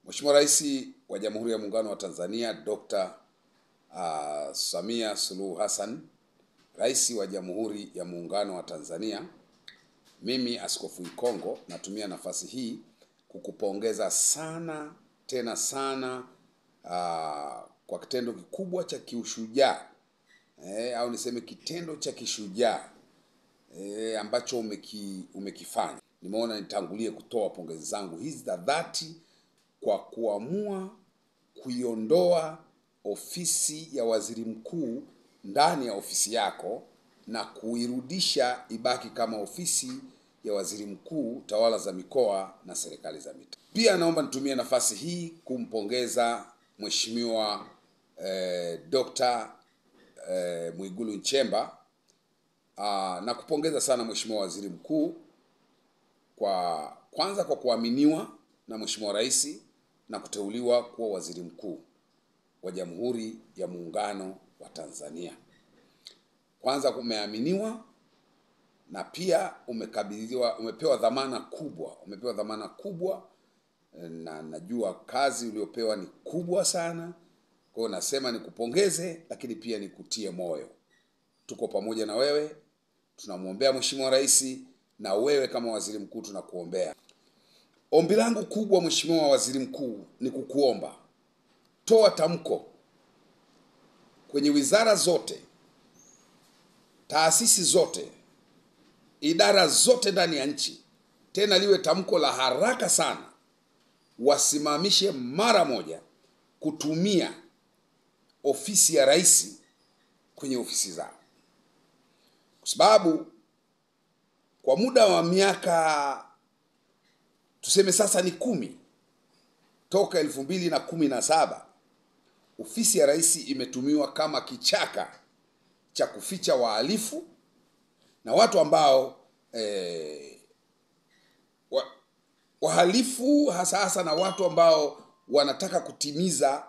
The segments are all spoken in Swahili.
Mheshimiwa Rais wa Jamhuri ya Muungano wa Tanzania Dr. Samia Suluhu Hassan, Rais wa Jamhuri ya Muungano wa Tanzania, mimi Askofu Ikongo natumia nafasi hii kukupongeza sana tena sana kwa kitendo kikubwa cha kiushujaa au niseme kitendo cha kishujaa ambacho umekifanya. Nimeona nitangulie kutoa pongezi zangu hizi za dhati kwa kuamua kuiondoa ofisi ya waziri mkuu ndani ya ofisi yako na kuirudisha ibaki kama ofisi ya waziri mkuu, tawala za mikoa na serikali za mitaa. Pia naomba nitumie nafasi hii kumpongeza Mheshimiwa Dr. Mwigulu Nchemba na kupongeza sana Mheshimiwa Waziri Mkuu kwanza kwa kuaminiwa na Mheshimiwa Rais na kuteuliwa kuwa Waziri Mkuu wa Jamhuri ya Muungano wa Tanzania. Kwanza umeaminiwa na pia umepewa dhamana kubwa, na najua kazi uliopewa ni kubwa sana. Kwa hiyo nasema nikupongeze, lakini pia nikutie moyo. Tuko pamoja na wewe, tunamwombea Mheshimiwa Rais, na wewe kama Waziri Mkuu tunakuombea. Ombi langu kubwa Mheshimiwa Waziri Mkuu ni kukuomba, toa tamko kwenye wizara zote, taasisi zote, idara zote ndani ya nchi, tena liwe tamko la haraka sana, wasimamishe mara moja kutumia ofisi ya rais kwenye ofisi zao. Kwa sababu kwa muda wa miaka tuseme sasa ni 10 toka 2017 ofisi ya rais imetumiwa kama kichaka cha kuficha wahalifu na watu ambao wahalifu hasa na watu ambao wanataka kutimiza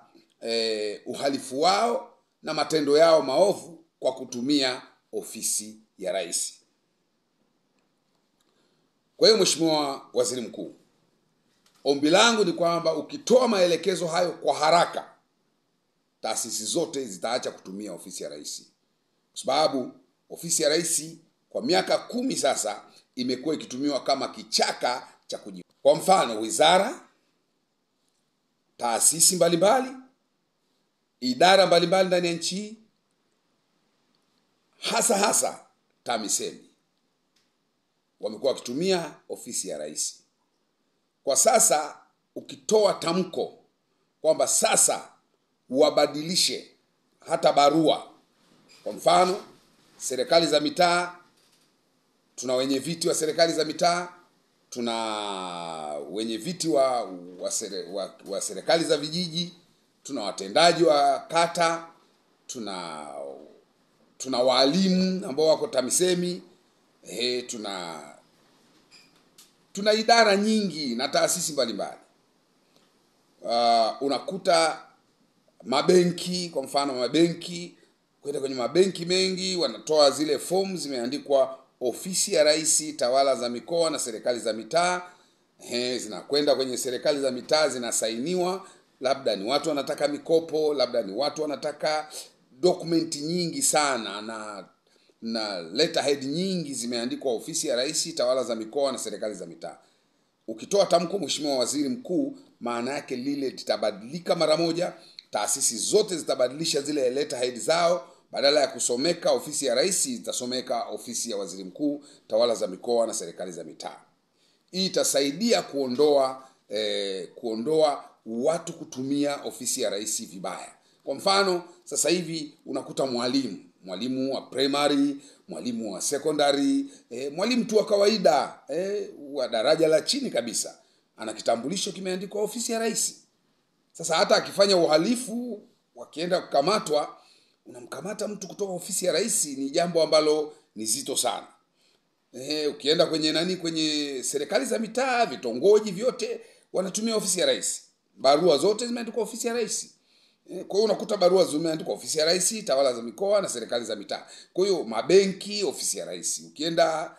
uhalifu wao na matendo yao maovu kwa kutumia ofisi ya rais. Kwa hiyo Mheshimiwa Waziri Mkuu, ombi langu ni kwamba ukitoa maelekezo hayo kwa haraka, taasisi zote zitaacha kutumia ofisi ya rais. Kwa sababu ofisi ya rais kwa miaka 10 sasa imekuwa ikitumiwa kama kichaka cha kujibu. Kwa mfano, wizara, taasisi mbalimbali, idara mbalimbali ndani ya nchi, hasa TAMISEMI wamekuwa wakitumia ofisi ya rais. Kwa sasa ukitoa tamko kwamba sasa wabadilishe hata barua, kwa mfano serikali za mitaa, tuna wenye viti wa serikali za mitaa, tuna wenye viti wa serikali za vijiji, tuna watendaji wa kata, tuna walimu ambao wako TAMISEMI, tuna idara nyingi na taasisi mbalimbali. Unakuta mabenki, kwa mfano mabenki, kwenda kwenye mabenki mengi wanatoa zile forms zimeandikwa ofisi ya rais, tawala za mikoa na serikali za mitaa. Zinakwenda kwenye serikali za mitaa, zinasainiwa, labda ni watu wanataka mikopo, labda ni watu wanataka dokumenti nyingi sana na letterhead nyingi zimeandikwa ofisi ya rais, tawala za mikoa na serikali za mitaa. Ukitoa tamko Mheshimiwa Waziri Mkuu, maana yake lile litabadilika mara moja. Taasisi zote zitabadilisha zile letterhead zao, badala ya kusomeka ofisi ya rais itasomeka ofisi ya waziri mkuu, tawala za mikoa na serikali za mitaa. Hii itasaidia kuondoa watu kutumia ofisi ya rais vibaya. Kwa mfano, sasa hivi unakuta mwalimu wa primary, mwalimu wa secondary, mwalimu tu wa kawaida, wa daraja la chini kabisa, ana kitambulisho kimeandikwa ofisi ya rais. Sasa hata akifanya uhalifu, wakienda kukamatwa, unamkamata mtu kutoka ofisi ya rais, ni jambo ambalo ni zito sana. Ukienda kwenye serikali za mitaa, vitongoji vyote wanatumia ofisi ya rais. Barua zote zimeandikwa ofisi ya rais. Kwa hiyo unakuta barua zimeandikwa ofisi ya rais, tawala za mikoa na serikali za mitaa. Kwa hiyo mabenki, ofisi ya rais. Ukienda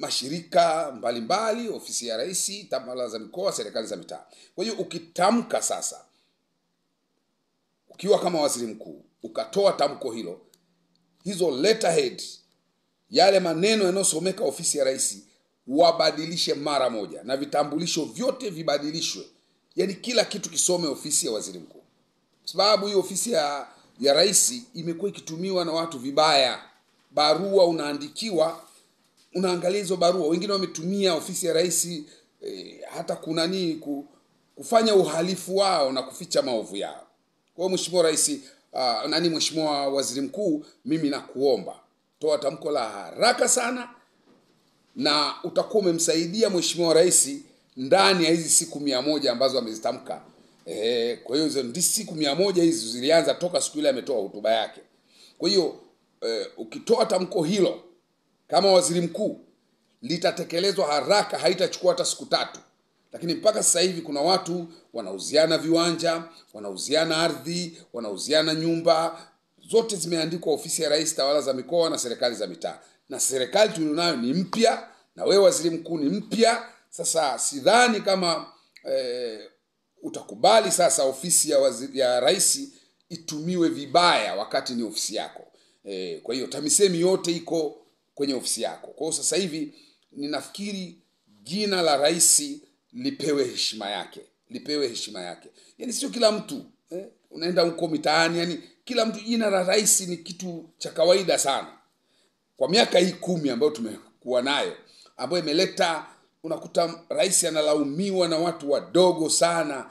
mashirika mbalimbali, ofisi ya rais, tawala za mikoa, serikali za mitaa. Kwa hiyo ukitamka sasa, ukiwa kama waziri mkuu, ukatoa tamko hilo, hizo letterhead, yale maneno yanayosomeka ofisi ya rais, wabadilishe mara moja, na vitambulisho vyote vibadilishwe. Yaani kila kitu kisome ofisi ya waziri mkuu. Sababu hii ofisi ya rais imekuwa ikitumiwa na watu vibaya. Barua unaandikiwa, unaangalia hizo barua, wengine wametumia ofisi ya rais hata kufanya uhalifu wao na kuficha maovu yao. Kwa hiyo Mheshimiwa Rais, Mheshimiwa Waziri Mkuu, mimi nakuomba toa tamko la haraka sana, na utakuwa umemsaidia Mheshimiwa Rais ndani ya hizi siku 100 ambazo amezitamka. Kwa hiyo hizo siku 100 hizi zilianza toka siku ile ametoa hotuba yake. Kwa hiyo ukitoa tamko hilo kama waziri mkuu, litatekelezwa haraka, haitachukua hata siku 3. Lakini mpaka sasa hivi kuna watu wanauziana viwanja, wanauziana ardhi, wanauziana nyumba, zote zimeandikwa ofisi ya rais, tawala za mikoa na serikali za mitaa. Na serikali tulionayo ni mpya, na wewe waziri mkuu ni mpya. Sasa sidhani kama utakubali sasa ofisi ya rais itumiwe vibaya wakati ni ofisi yako. Kwa hiyo TAMISEMI yote iko kwenye ofisi yako. Kwa hiyo sasa hivi ninafikiri jina la rais lipewe heshima yake. Lipewe heshima yake. Yaani sio kila mtu unaenda huko mitaani, yani kila mtu, jina la rais ni kitu cha kawaida sana. Kwa miaka hii 10 ambayo tumekuwa nayo, ambayo imeleta, unakuta rais analaumiwa na watu wadogo sana,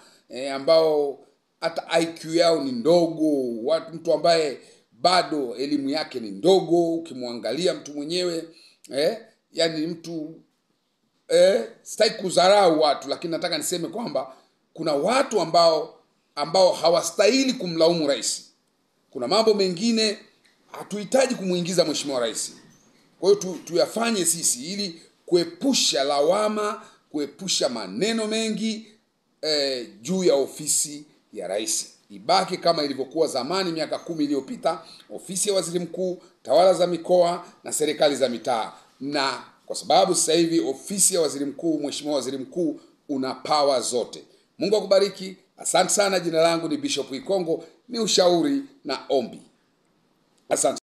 ambao hata IQ yao ni ndogo, mtu ambaye bado elimu yake ni ndogo. Ukimwangalia mtu mwenyewe yani mtu sitaki kudharau watu, lakini nataka niseme kwamba kuna watu ambao hawastahili kumlaumu rais. Kuna mambo mengine hatuhitaji kumuingiza Mheshimiwa Rais. Kwa hiyo tuyafanye sisi ili kuepusha lawama, kuepusha maneno mengi juu ya ofisi ya rais. Ibaki kama ilivyokuwa zamani miaka 10 iliyopita, ofisi ya waziri mkuu, tawala za mikoa na serikali za mitaa. Na kwa sababu sasa hivi ofisi ya waziri mkuu, Mheshimiwa Waziri Mkuu, una power zote. Mungu akubariki. Asante sana. Jina langu ni Bishop Ikongo, ni ushauri na ombi. Asante.